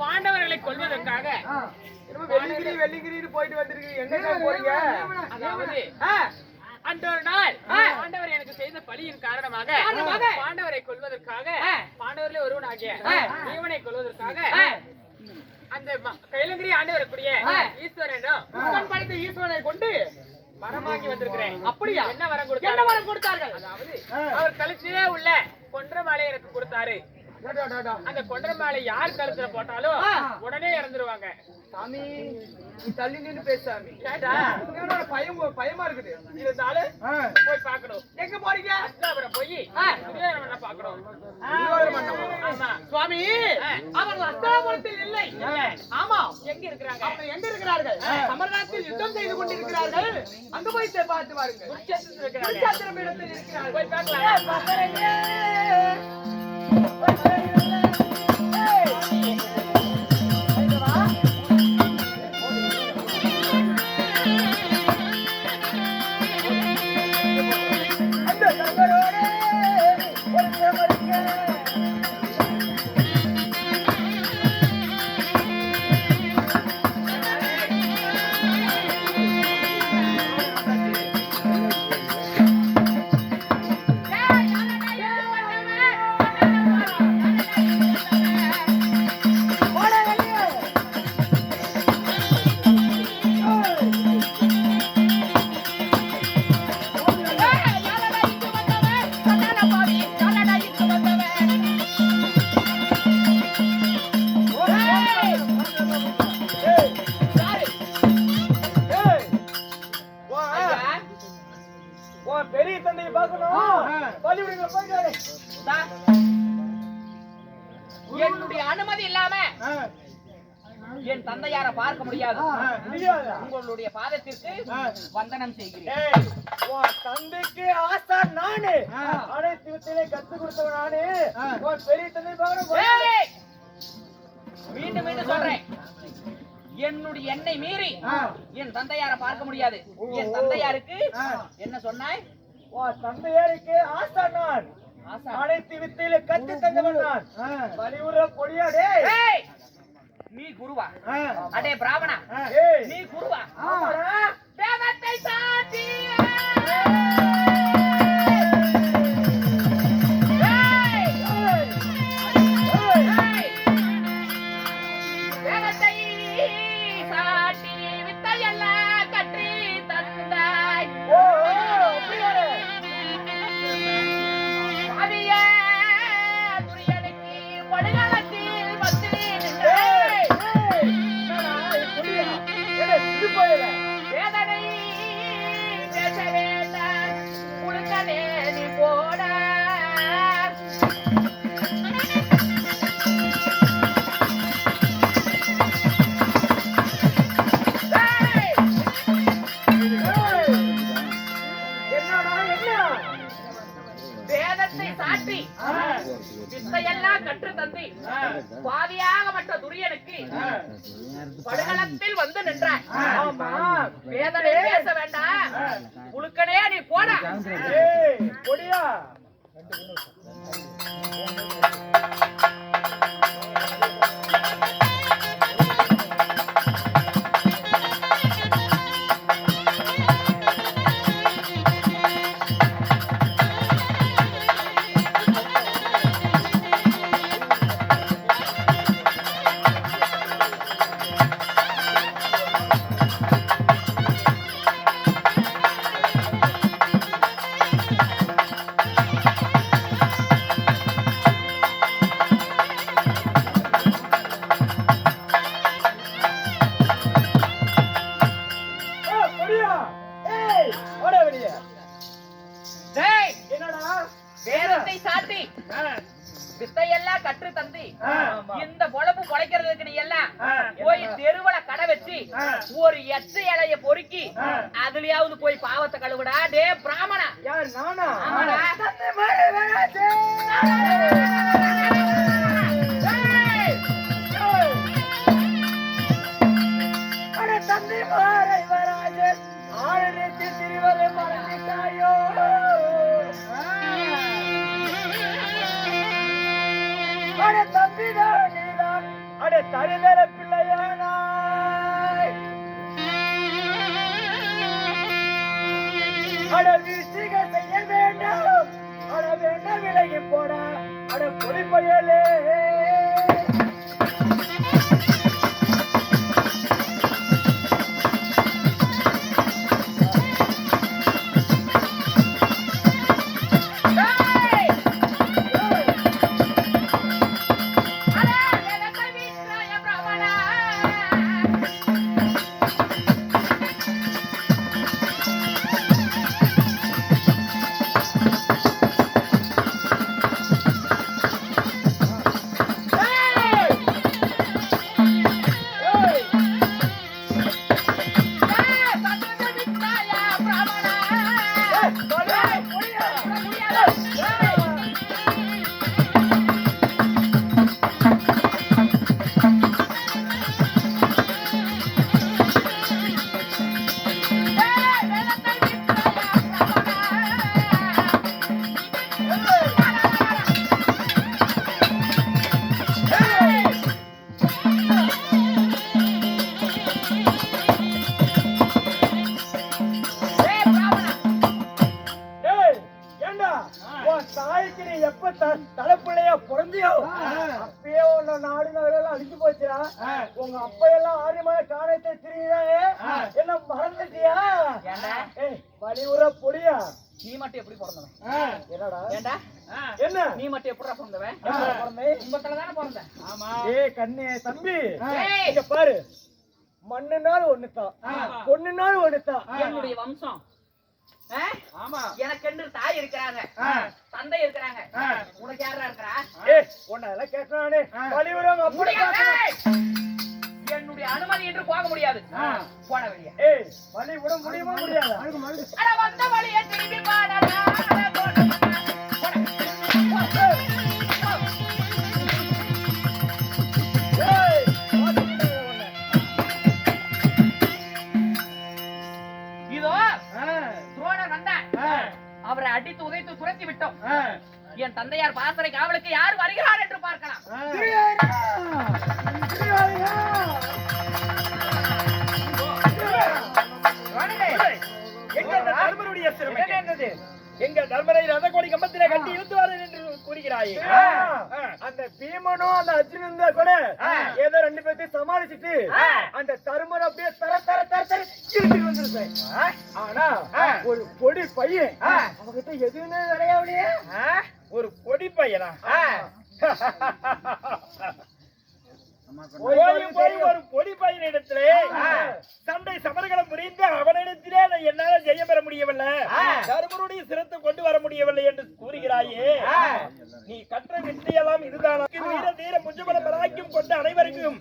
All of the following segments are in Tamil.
பாண்டவர்களை கொல்வதற்காக வெள்ளிங்கிரி போயிட்டு வந்திருக்கீங்க. எங்க போறீங்க? அதாவது அன்றொரு நாள் பாண்டவர் எனக்கு செய்த பழியின் காரணமாக பாண்டவரை கொல்வதற்காக பாண்டவர்களே ஒருவனாகிய ஜீவனை கொல்வதற்காக அந்த கைலங்கிரி ஆண்டு வரக்கூடிய ஈஸ்வரனும் படைத்த ஈஸ்வரனை கொண்டு வரமாக்கி வந்திருக்கிறேன். அப்படியா? என்ன வரம் கொடுத்தார்கள்? அதாவது அவர் கழுத்திலே உள்ள கொன்ற மாலை எனக்கு கொடுத்தாரு. அந்த கொன்ற மாலை யார் கழுத்துல போட்டாலும் உடனே இறந்துருவாங்க. சாமி தள்ளி நின்று பேசாமி பயமா இருக்குது. இருந்தாலும் போய் பாக்கணும். எங்க போறீங்க? அப்புறம் போய் பாக்கணும். சுவாமி அவர்கள் அஸ்தாபுரத்தில் இல்லை. ஆமா, எங்க இருக்கிறாங்க? எங்க இருக்கிறார்கள்? சமரநாட்டில் யுத்தம் செய்து கொண்டிருக்கிறார்கள். அங்க போய் பார்த்து பாருங்க. குருச்சேத்திரம் இடத்தில் இருக்கிறார்கள். போய் பார்க்கலாம். பெரிய தந்தையை பார்க்கணும். என்னுடைய அனுமதி இல்லாம என் தந்தையார பார்க்க முடியாது. உங்களுடைய பாதத்திற்கு வந்தனம் செய்கிறேன். தந்தைக்கு ஆசா நானு, அனைத்து வித்தையிலே கத்து கொடுத்தவன் நானு. பெரிய தந்தை பார்க்கணும். மீண்டும் மீண்டும் சொல்றேன், என்னுடைய எண்ணெய் மீறி என் தந்தையார பார்க்க முடியாது. என் தந்தையாருக்கு என்ன சொன்னாய்? தந்தையாருக்கு ஆசா நான், அனைத்து வித்தையில கத்து தந்தவன் நான். வலியுற பொடியாடே, நீ குருவா? அடே பிராமணா, நீ குருவா? வேதத்தை சாட்டி வேதனை பேச வேண்டாம், முழுக்கனே நீ போட. படுகளத்தில் வந்து நின்றாய். வேதனை பேச வேண்டாம், உழுக்கனே நீ போடா. கொடியா வேதத்தை சாட்டி வித்தையெல்லாம் கற்று தந்தி இந்த பொழப்பு பொழைக்கிறதுக்கு நீ எல்லாம் போய் தெருவல கடை வச்சு ஒரு எச்ச இலைய பொறுக்கி அதுலயாவது போய் பாவத்தை கழுவுடா. டே பிராமணா. யார் நானா? தந்தை மாறை வராஜன் ஆழத்தில் திரிவதை மறந்துட்டாயோ? அட தம்பிதான் நீதான், அட தருதர பிள்ளையானாய். அட வீழ்ச்சிக செய்ய வேண்டாம், அட வேண்டாம் விலகி போடா, அட பொறிப்பயலே. தலைப்பிள்ளையா பிறந்தியோ அப்பயே உன்ன நாடு நகரெல்லாம் அழிஞ்சு போச்சுடா. உங்க அப்பா எல்லாம் ஆரியமான காணத்தை திரிகிறாங்க, என்ன மறந்துட்டியா? வலிவுற பொடியா நீ மட்டும் எப்படி பிறந்தவன்? என்னடா ஏண்டா என்ன நீ மட்டும் எப்படா பிறந்தவன்? கும்பத்துல தானே பிறந்தேன். கண்ணே தம்பி இங்க பாரு, மண்ணுனாலும் ஒண்ணுதான், பொண்ணுனாலும் ஒண்ணுதான். என்னுடைய வம்சம் எனக்கு தாய் இருக்கிறாங்க, தந்தை இருக்கிறாங்க. உனக்கு யாரா இருக்கிறா? உன்னெல்லாம் கேட்கறானே வலிவுறவங்க அப்படி என்னுடைய அனுமதி என்று போக முடியாது. போன வெளியே வலி விட முடியுமா? முடியாது. வந்த வழியை திரும்பி பாடலாம். இதோ துரோணர் வந்தார், அவரை அடித்து உதைத்து துரத்தி விட்டோம். என் தந்தையார் பாசறை காவலுக்கு யார் வருகிறார் என்று பார்க்கலாம். எங்க தர்மரை ரதகோடி கம்பத்திலே கட்டி இழுத்துவார்கள் என்று கூறுகிறாயே, அந்த பீமனும் அந்த அர்ஜுனன் கூட ஏதோ ரெண்டு பேர்த்தையும் சமாளிச்சுட்டு அந்த தர்மரை அப்படியே தர தர தர தர இழுத்துட்டு வந்துருப்பேன். ஆனா ஒரு பொடி பையன் அவகிட்ட எதுவுமே விளையாவலையே. ஒரு பொடி பையனா? ஒரு பொடி பையனிடத்திலே சண்டை சமரகலம் புரிந்து அவனிடத்திலே என்னால ஜெயம் பெற முடியவில்லை, தர்மருடைய சிரத்தை கொண்டு வர முடியவில்லை என்று கூறுகிறாயே. நீ கற்ற வித்தையெல்லாம் இதுதான். வீர தீர முஜபல பராக்கியம் கொண்ட அனைவருக்கும்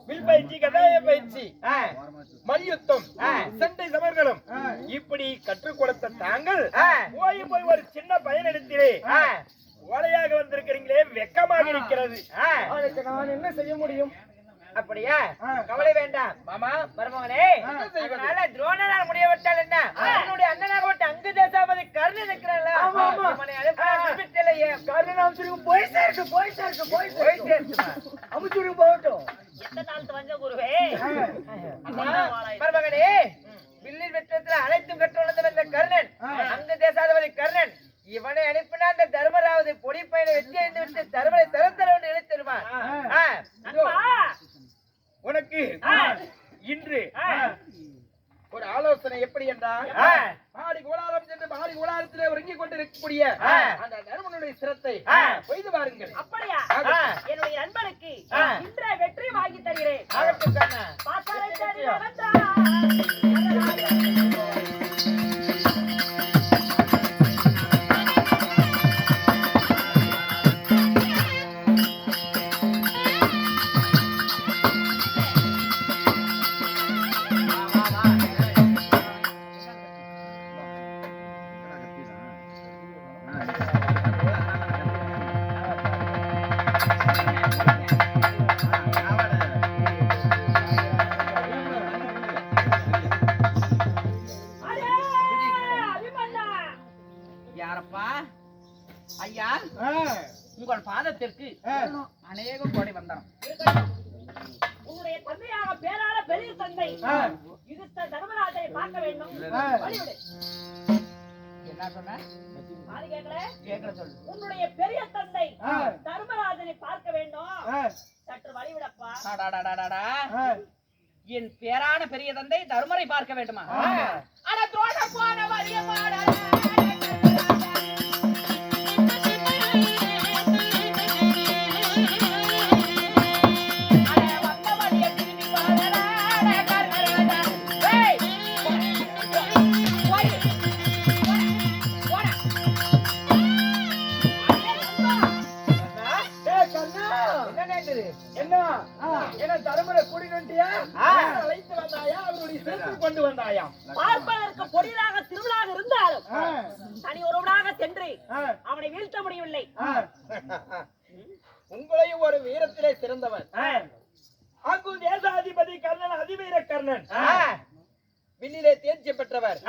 வில் பயிற்சி, கதாய பயிற்சி, மல்யுத்தம், சண்டை சமர்களும் இப்படி கற்றுக் கொடுத்த தாங்கள் போய் ஒரு சின்ன பயனிடத்திலே ஓலையாக வந்திருக்கிறீங்களே, வெக்கமாக இருக்கிறது. அதுக்கு நான் என்ன செய்ய முடியும்? அப்படியா? கவலை வேண்டாம் மாமா மருமகனே. அதனால துரோணரால் முடியவிட்டால் என்ன? அவனுடைய அண்ணனாகப்பட்ட அங்கு தேசாபதி கர்ணன் இருக்கிறான்ல, அவனை அனுப்பிட்டலையே. கர்ணன் அமுச்சுருக்கு போய் சேர்க்குமா அமுச்சுருக்கு போகட்டும். எந்த நாள் வந்த குருவே மருமகனே, வில்லில் வெற்றத்தில் அனைத்தும் கற்றுள்ளது என்ற கர்ணன், அங்கு தேசாதிபதி கர்ணன், இவனை அனுப்பினா அந்த தர்மராவது பொடி பையனை வெற்றி அடைந்து விட்டு தர்மனை தரத்தர என்று இழுத்திருவான். உனக்கு இன்று ஒரு ஆலோசனை எப்படி என்றால், மாடி கோலாரம் சென்று மாடி கோலாரத்திலே ஒருங்கிக் கொண்டிருக்கக்கூடிய அந்த தர்மனுடைய சிரத்தை கொய்து பாருங்கள். அப்படியா? என்னுடைய நண்பனுக்கு இன்றைய வெற்றி வாங்கி தருகிறேன். யாரப்பா ஐயா, உங்கள் பாதத்திற்கு அநேகம் கோடி வந்தனம். உன்னுடைய தந்தையாக பேரான பெரிய தந்தை யுதிஷ்ட தர்மராஜனை பார்க்க வேண்டும். என்ன சொன்ன? கேட்கல சொல்லு. உன்னுடைய பெரிய தந்தை தர்மராஜனை பார்க்க வேண்டும். சற்று வழிவிடப்பா. என் பேரான பெரிய தந்தை தருமரை பார்க்க வேண்டுமா? அட தோட போன வழியமாட கொண்டு வந்தாயா? பார்ப்பதற்கு பொடியாக திருவிழாக இருந்தாலும் தனி ஒருவனாக சென்று அவனை வீழ்த்த முடியவில்லை. உங்களையும் ஒரு வீரத்திலே சிறந்தவன் அங்கு தேசாதிபதி கர்ணன், அதிவீர கர்ணன், வில்லிலே தேர்ச்சி பெற்றவர்.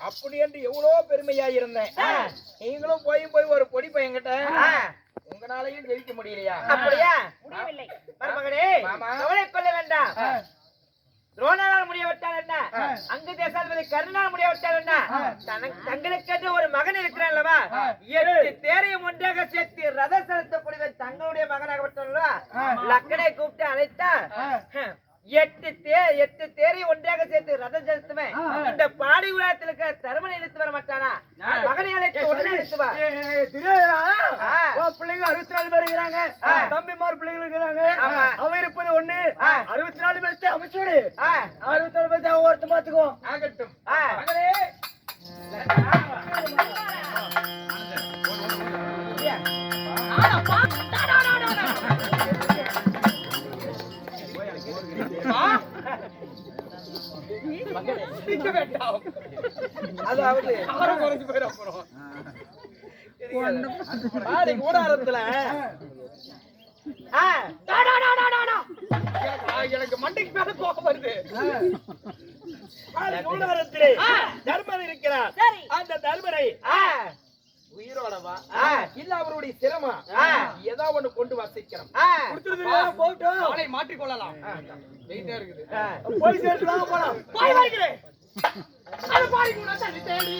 அப்படி என்று எவ்வளவு பெருமையா இருந்தேன். நீங்களும் போய் ஒரு பொடி பையன்கிட்ட உங்களாலையும் ஜெயிக்க முடியலையா? அப்படியா? முடியவில்லை. மருமகனே, கவலை கொள்ள வேண்டாம். துரோணரால் முடியவிட்டால் என்ன, அங்கு தேசாதிபதி கர்ணனால் முடியவிட்டால் என்ன, தங்களுக்கு ஒரு மகன் இருக்கிறான் அல்லவா, 8 தேரையும் ஒன்றாக சேர்த்து ரத செலுத்தக்கூடிய தங்களுடைய மகனாகப்பட்டா லக்கனை கூப்பிட்டு அழைத்தா 8 தேரையும் ஒன்றாக சேர்த்து ரதம் செலுத்துவேன். இந்த பாடி உலகத்தில் இருக்கிற தருமனை இழுத்து வர மாட்டானா? மகனை அழைத்து உடனே இழுத்துவா. பிள்ளைங்க 64 பேர் இருக்கிறாங்க, தம்பிமார் பிள்ளைங்க இருக்கிறாங்க. அவ இருப்பது 1, 64 பேர்த்து அமைச்சோடு 64 பேர்த்து ஒருத்த பாத்துக்கோ. ஆகட்டும். அதாவது குறைஞ்சு போயிடும். அப்புறம் கூடாரத்துல எனக்கு மண்டைக்கு மேல கோபம் வருது. கூடாரத்திலே தர்மர் இருக்கிறார். அந்த தர்மரை உயிரோடவா இல்ல அவருடைய சிரமா ஏதோ ஒண்ணு கொண்டு வசிக்கிறோம். அவளை மாற்றிக்கொள்ளலாம். இருக்குது. போய் சேர்த்து போலாம். போய் வருகிறேன். அது பாடி கூட தள்ளி தேடி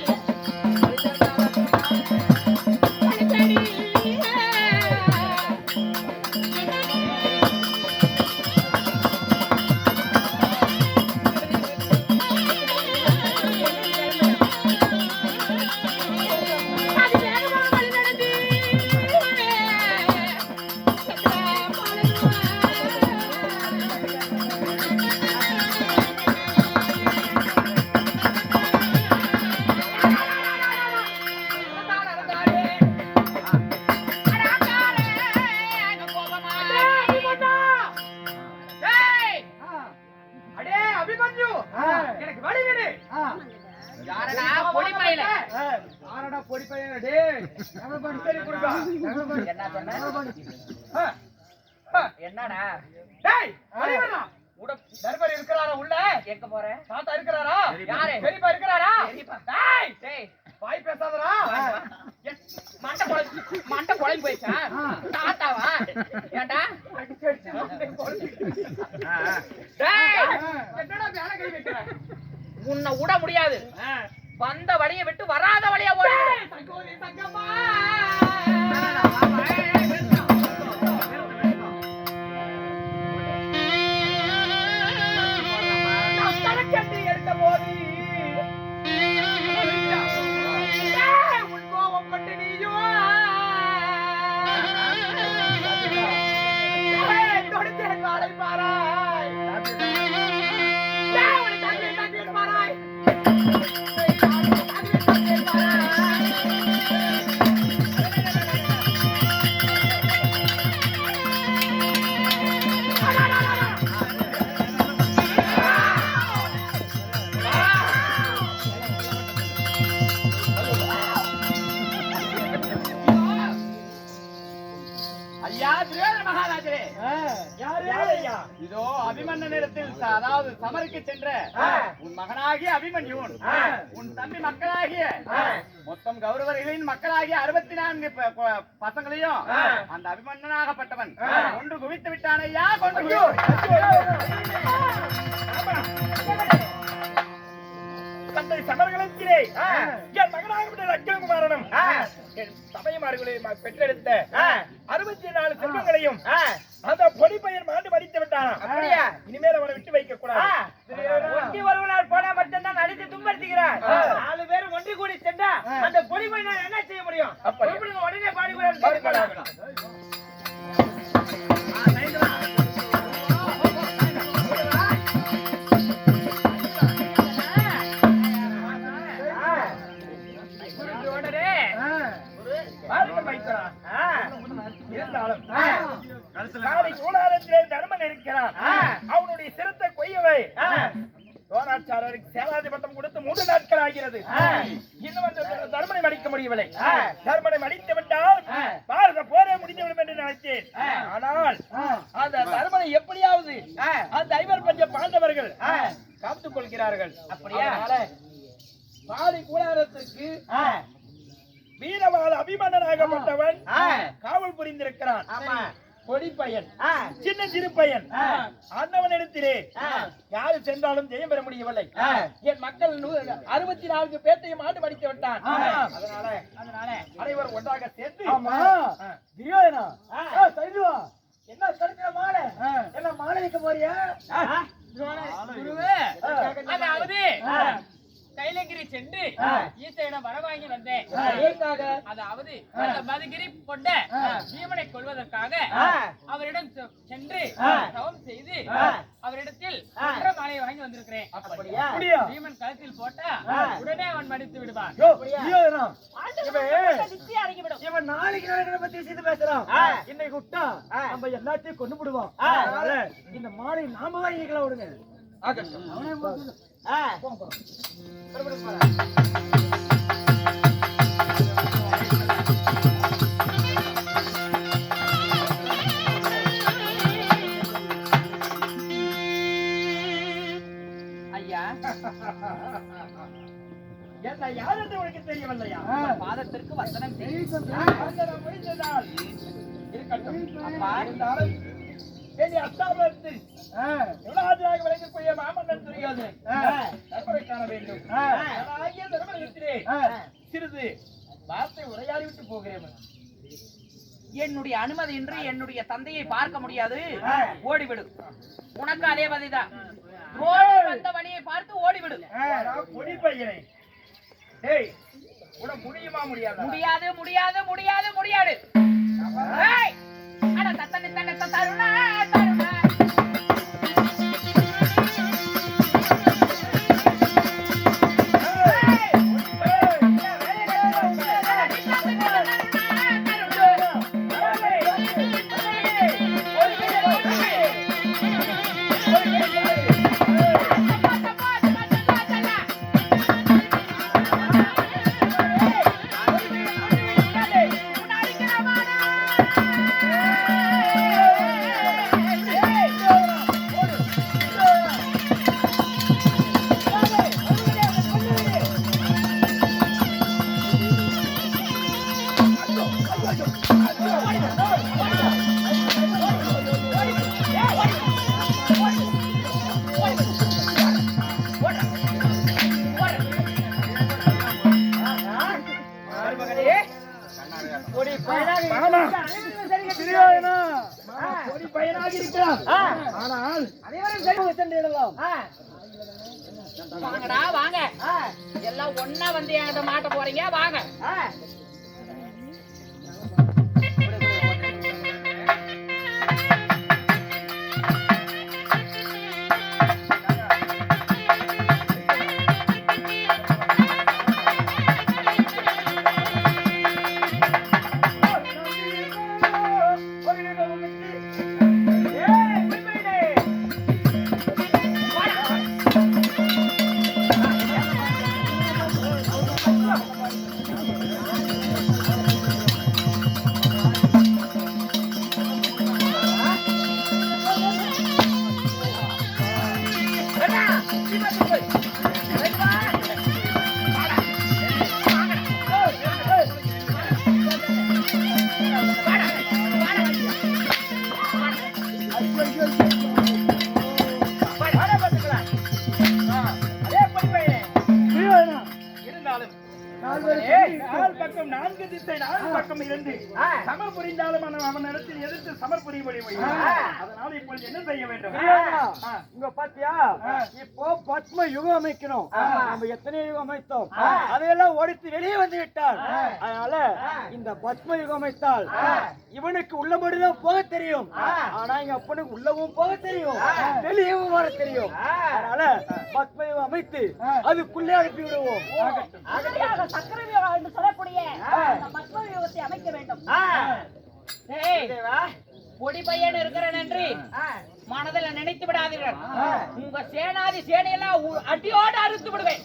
என்னடா டேய் உட தர்மர் இருக்கறாரா உள்ள? எங்க போற? தாத்தா இருக்கறாரா? யாரு? பெரியப்பா இருக்கறாரா? பெரியப்பா. டேய் டேய் வாய் பேசாதடா. மண்டை குழம்பு போயிச்சா? தாத்தாவா? ஏண்டா? டேய் என்னடா மேல கை வைக்கிற? உன்னை விட முடியாது. வந்த வழியை விட்டு வராத வழியா போடு. சங்கோரி சங்கம்மா. நான் தரக்கட்டி எடுத்த போது உன் கோபம் கொண்டு நீயும் தொடுத்தேன் வாழை பாராய். உன் தங்கை தங்கை பாராய். ஐயா துரியோதன மகாராஜரே, யாரையா? இதோ அபிமன்னனிடத்தில் அதாவது சமருக்கு சென்ற உன் மகனாகிய அபிமன்யுன் உன் தம்பி மக்களாகிய மொத்தம் கௌரவர்களின் மக்களாகிய 64 பசங்களையும் அந்த அபிமன்னனாகப்பட்டவன் கொண்டு குவித்து விட்டான் ஐயா. கொண்டு தந்தை சமர்களத்திலே என் மகனாகப்பட்ட லட்சுமணனும் என் சபையமார்களையும் பெற்றெடுத்த 64 செல்வங்களையும் அந்த பொடி பையன் மாண்டு மடித்து விட்டானா? அப்படியா? இனிமேல் அவனை விட்டு வைக்க கூடாது. ஒட்டி ஒருவனால் போனா மட்டும்தான் அடித்து துன்படுத்துகிறார். 4 பேரும் ஒன்றி கூடி சென்றா அந்த பொடி பையனால் என்ன செய்ய முடியும்? உடனே பாடிக்கூடாது. தர்மன் இருக்கிறான். அவனுடைய சிரத்தை கொய்யவை தோராச்சாரருக்கு சேலாதி பட்டம் கொடுத்து 3 நாட்கள் ஆகிறது. இன்னும் அந்த தர்மனை மடிக்க முடியவில்லை. தர்மனை மடித்து விட்டால் பாரத போரே முடிந்துவிடும் என்று நினைத்தேன். ஆனால் அந்த தர்மனை எப்படியாவது அந்த 5 பஞ்ச பாண்டவர்கள் காத்துக் கொள்கிறார்கள். அப்படியா? பாடி கூடாரத்திற்கு வீரவாள அபிமன்னனாகப்பட்டவன் காவல் புரிந்திருக்கிறான். கொடி பையன், சின்ன சிறு பையன், அண்ணவனிடத்திலே யாரு சென்றாலும் ஜெயம் பெற முடியவில்லை. என் மக்கள் 64 பேர்த்தையும் ஆண்டு படித்து விட்டான். அதனால அனைவரும் ஒன்றாக சேர்த்து என்ன தடுக்கிற மாலை எல்லாம் மாலை வைக்க போறியா? அதாவது கைலகிரி சென்று ஈசையிடம் வரவாங்கி வந்தேன். அதாவது அந்த மதுகிரி கொண்ட ஜீவனை கொள்வதற்காக அவரிடம் சென்று தவம் செய்து அவரிடத்தில் மாலையை வாங்கி வந்திருக்கிறேன். பீமன் கழுத்தில் போட்டா உடனே அவன் மடித்து விடுவான். இவன் நாளைக்கு நடக்கிற பத்தி விஷயத்தை பேசுறான். இன்னைக்கு விட்டா நம்ம எல்லாத்தையும் கொண்டு விடுவோம். இந்த மாலை நாம வாங்கிக்கலாம். விடுங்க. ஐயா, என்ன யார் என்று உனக்கு தெரியவில்லையா? பாதத்திற்கு வசனம் முடிந்ததால் இருக்கட்டும். அப்பா இருந்தாலும் அஸ்தாபத்தில் எவ்வளவு விளங்கக்கூடிய மாமன்னன் தெரியாது தர்மரை காண வேண்டும். தர்மத்திலே சிறிது வார்த்தை உரையாடி விட்டு போகிறேன். என்னுடைய அனுமதியின்றி என்னுடைய தந்தையை பார்க்க முடியாது. ஓடிவிடு. உனக்கு அதே பதிதான். வந்த வழியை பார்த்து ஓடிவிடு. பொடி பையனை முடியுமா? முடியாது. முடியாது முடியாது முடியாது முடியாது. தத்தனை தன்னை தருணா தருணா இருக்கிறான். ஆனால் அனைவரும் சரி சென்றிடலாம். வாங்கடா வாங்க, எல்லாம் ஒண்ணா வந்து என்கிட்ட மாட்ட போறீங்க, வாங்க. பக்கம் 4 திசை 4 பக்கம் இருந்து சமர் புரிந்தாலும் அவன் இடத்தில் எதிர்த்து சமர் புரியும்படி அதனால இப்பொழுது என்ன செய்ய வேண்டும்? இங்க பாத்தியா, இப்போ பத்ம யுகம் அமைக்கணும். நம்ம எத்தனை யுகம் அமைத்தோம், அதையெல்லாம் ஒடித்து வெளியே வந்து விட்டார். அதனால இந்த பத்ம யுகம் அமைத்தால் இவனுக்கு உள்ளபடிதான் போக தெரியும். ஆனா எங்க அப்பனுக்கு உள்ளவும் போக தெரியும், வெளியவும் வர தெரியும். அதனால பத்ம யுகம் அமைத்து அதுக்குள்ளே அனுப்பி விடுவோம். சக்கர வியூகம் என்று சொல்லக்கூடிய அந்த பத்ம வியூகத்தை அமைக்க வேண்டும். பொடி பையன் இருக்கிற நன்றி மனதில் நினைத்து விடாதீர்கள். உங்க சேனாதி சேனையெல்லாம் அடியோடு அறுத்து விடுவேன்.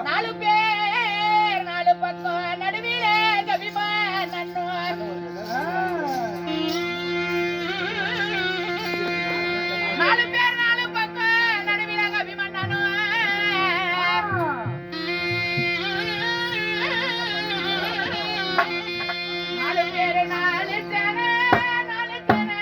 நாலு பேர் நாலு பக்கம் நடுவிலே கவிமான் நாலு பேர் நாலு பக்கம் நடுவிலே கவிமான் நாலு பேர் நாலு சேனை நாலு சேனை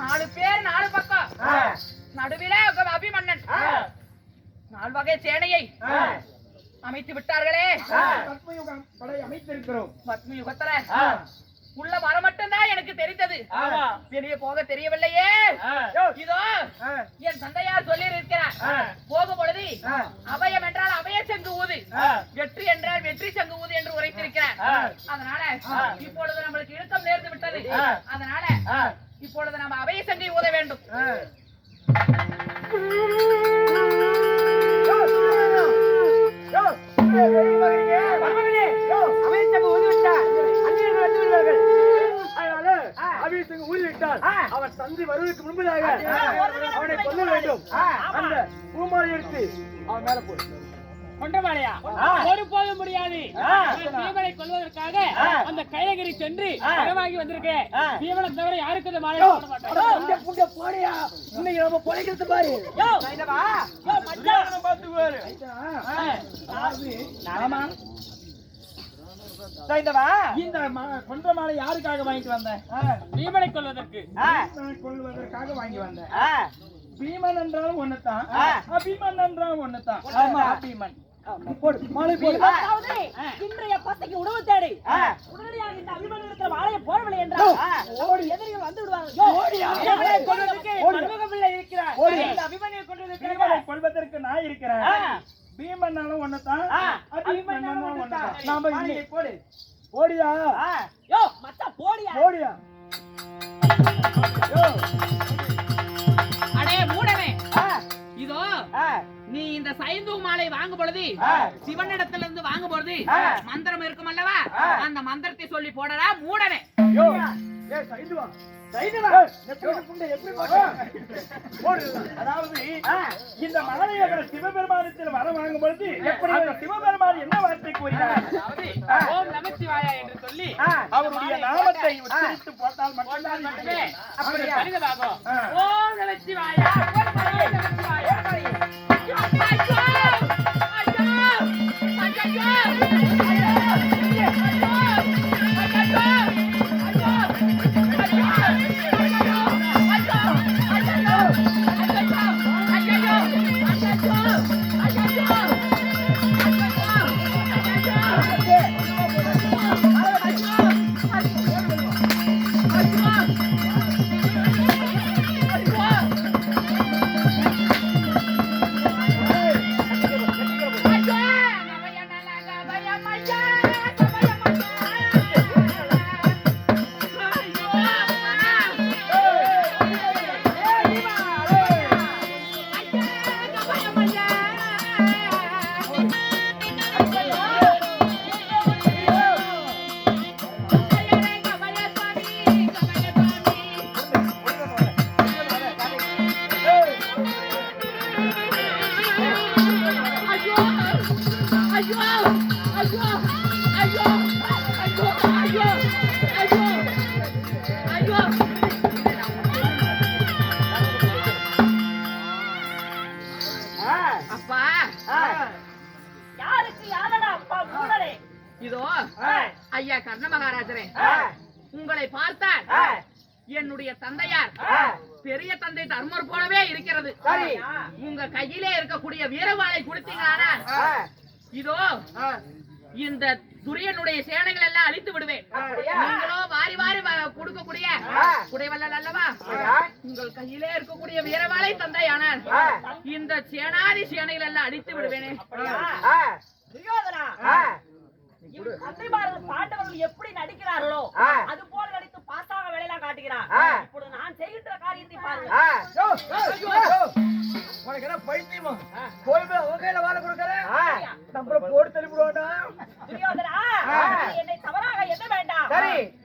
நாலு பேர் நாலு பக்கம் நடுவில அபிமன்னன் நால் வகை சேனையை அமைத்து விட்டார்களே. பத்மயுகம் படை அமைத்திருக்கிறோம். பத்ம யுகத்துல உள்ள வர மட்டும்தான் எனக்கு தெரிந்தது, வெளியே போக தெரியவில்லையே. இதோ என் தந்தையார் சொல்லி இருக்கிறார், போகும் பொழுது அபயம் என்றால் அபய சங்கு ஊது, வெற்றி என்றால் வெற்றி சங்கு ஊது என்று உரைத்திருக்கிறார். அதனால இப்பொழுது நம்மளுக்கு இழுக்கம் நேர்ந்து விட்டது. அதனால இப்பொழுது நம்ம அபய சங்கை ஊத வேண்டும். அவன் தந்தை வருவதற்கு முன்பதாக அவனை கொல்ல வேண்டும். அந்த பூமாலை எடுத்து அவன் மேல போடு. கொண்டமாலையா? ஒருபோதும் முடியாது. பீமனை கொல்வதற்காக அந்த கைலகிரி சென்று வரவாகி வந்திருக்கேன். பீமனை தவிர யாருக்கு இந்த மாலை போட மாட்டாங்க. போடியா, இன்னைக்கு நம்ம பொழைக்கிறது பாரு. இந்த கொன்ற மாலை யாருக்காக வாங்கிட்டு வந்தேன்? பீமனை கொல்வதற்கு. கொள்வதற்காக வாங்கி வந்தேன். பீமன் என்றாலும் ஒண்ணுதான், அபிமன் என்றாலும் ஒண்ணுதான். பீமன் அதாவது இன்றைய பசிக்கு உணவு தேடி உடனடியாக இந்த அபிமன்யுவிடத்துல வாழைய போடவில்லை என்றால் எதிரிகள் வந்து விடுவார்கள். மருமகப்பிள்ளை இருக்கிறார். இந்த அபிமன்யுவை பீமனை கொல்வதற்கு நான் இருக்கிறேன். பீமன்னாலும் ஒண்ணுதான், அபிமன்யனும் ஒண்ணுதான். நாம இங்கே போடு. போடியா? யோ மச்சான் போடியா? போடியா? யோ அடே மூடனே, இதோ நீ இந்த சைந்து மாலை வாங்கும் பொழுது சிவனிடத்துல இருந்து வாங்கும் பொழுது மந்திரம் இருக்கும் அல்லவா, அந்த மந்திரத்தை சொல்லி போடடா மூடனே. யோ ஏ சைடு வா. அதாவது இந்த மலையகர சிவபெருமானத்தில் வர வாங்கும் பொழுது அந்த சிவபெருமான் என்ன வார்த்தை கூறினார்? ஓம் நமச்சிவாயா என்று சொல்லி அவருடைய நாமத்தை உச்சரித்து போட்டால் மட்டுமே அப்படி பரிதமாகும். ஓம் நமச்சிவாயா, ஓம் நமச்சிவாயா. அப்பா, யாருக்கு யாரடா அப்பா மூடனே? இதோ ஐயா கர்ண மகாராஜரே, உங்களை பார்த்தால் என்னுடைய தந்தையார் பெரிய தந்தை தர்மர் போலவே இருக்கிறது. உங்க கையிலே இருக்கக்கூடிய வீரவாளை கொடுத்தீங்கன்னா இதோ இந்த துரியனுடைய சேனைகள் எல்லாம் அழித்து விடுவேன். நீங்களோ வாரி வாரி கொடுக்கக்கூடிய குடைவல்லல் அல்லவா, உங்கள் கையிலே இருக்கக்கூடிய வீரவாளை தந்தையானால் இந்த சேனாதி சேனைகள் எல்லாம் அழித்து விடுவேனே. துரியோதனா, தந்தைமார்கள் பாண்டவர்கள் எப்படி நடிக்கிறார்களோ அது போல நடித்து பாசாக வேலையெல்லாம் காட்டுகிறார். இப்பொழுது நான் செய்கின்ற காரியத்தை பாருங்க. உனக்கு என்ன பைத்தியமா? போய் உங்கையில வாழ கொடுக்கறேன், நம்மள போட்டு தள்ளிவிடுவாடா. துரியோதனா, என்னை தவறாக எண்ண வேண்டாம்.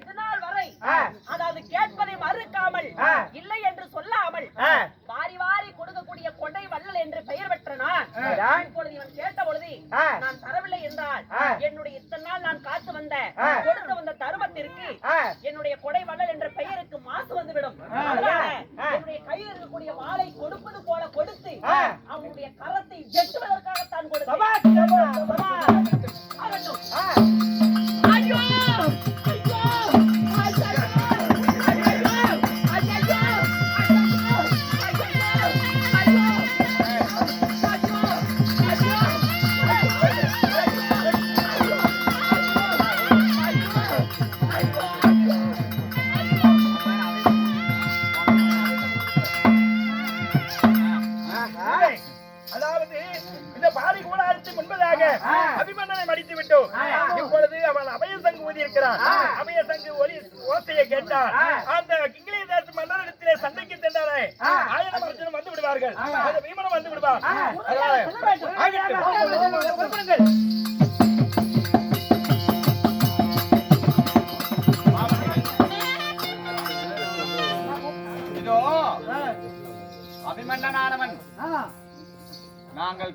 இதுநாள் வரை அதாவது கேட்பதை மறுக்காமல் இல்லை என்று சொல்லாமல் வாரி வாரி கொடுக்கக்கூடிய கொடை வள்ளல் என்று பெயர் பெற்ற நான் இப்பொழுது இவன் கேட்ட பொழுது நான் தரவில்லை என்றால் என்னுடைய இத்தனை நாள் நான் காத்து வந்த கொடுத்து வந்த தருமத்திற்கு என்னுடைய கொடை வள்ளல் என்ற பெயருக்கு மாசு வந்துவிடும். என்னுடைய கையில் இருக்கக்கூடிய வாளை கொடுப்பது போல கொடுத்து அவனுடைய கரத்தை வெட்டுவதற்காகத்தான் கொடுத்தேன். அதாவது இந்த பாரி கோலாரத்தை முன்பதாக அபிமன்னனை மடித்து விட்டோம். இப்பொழுது அவன் அபய சங்கு ஊதி இருக்கிறான். அபய சங்கு ஒலி ஓசையை கேட்டான். அந்த கிங்கிலி தேச மன்னரிடத்திலே சண்டைக்கு சென்றாரே 1000 வருஷம் வந்து விடுவார்கள். அந்த பீமனும் வந்து விடுவார். இதோ அபிமன்னனானவன் நாங்கள்